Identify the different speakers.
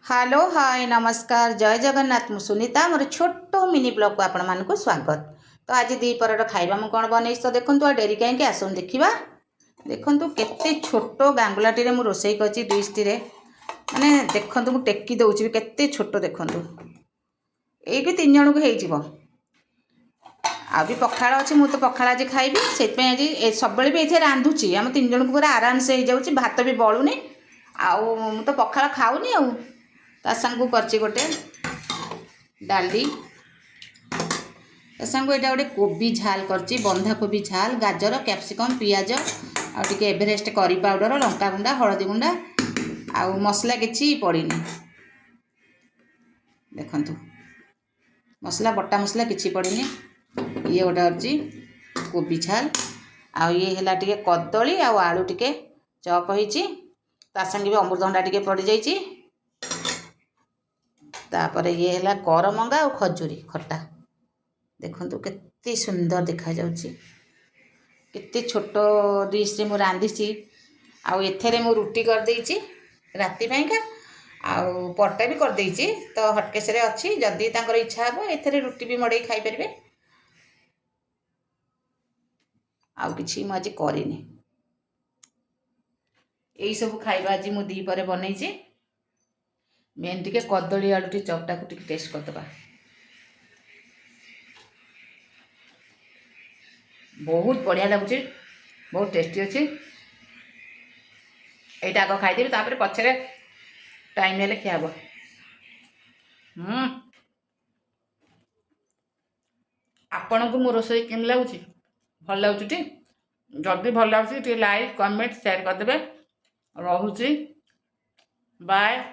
Speaker 1: Hello hi नमस्कार जय जगन्नाथ मु सुनीता मोर छोट मिनी ब्लॉग को आपण मानक स्वागत। तो आज दीपर खाइबा मु कौन बनई तो देखो डेरी कहीं आसन देखा देखु केते छोट गांगुलाटी मु रोसई कर डिश टी माने देखु मु टेकी दौची केते छोट देखु ये तीन जन को आ भी पखाड़ अच्छे मुझे तो पखाड़ आज खाइबी से आज सब भी ये रांधुची आम तीन जन को पूरा आराम से हो जाऊँगी भात भी बलूनी आउ तो पखाड़ खाऊनी आउ ता संगू करची गोटे डाली सांगू एटा गोटे कोबी झाल करची बंधा कोबी झाल गाजर कैप्सिकम पियाज आउ एवरेस्ट करी पाउडर लंका गुंडा हलदी गुंडा आउ मसला किछि पड़ीनी देखंतु मसला बटा मसला किछि पड़ीनी ये गोटे अच्छी कोबी झाल आउ ये हैला टिके कदली आउ आलू टिके चॉप होईची ता संगे भी अमृतभंडा टिके पड़ जाईची तापर ये हैला करमंगा और खजूरी खट्टा देखंतु केते सुंदर देखा जाउची केते छोट डिश रे मु रांधीची आउ एथेरे मु रुटी कर देईची राती पाइका आउ परटा भी कर देईची तो हटकेस रे अच्छी जदी तांकर इच्छा हो एथेरे रुटी भी मडई खाई परबे आउ किछि मु आज करिनी एई सब खाइबा आज मु दी परे बनईची मेन टिके कदली आलू टी चपटा को टिके टेस्ट करदबा बहुत बढ़िया लगुच बहुत टेस्टी अच्छी यहीटा आग खाईदेवी तापर पछरे टाइम हेले खियाब आपण को मो रोसई केम लगुच भल लगुच टी जल्दी भल लगुच लाइक कमेंट शेयर करदे। रोची बाय।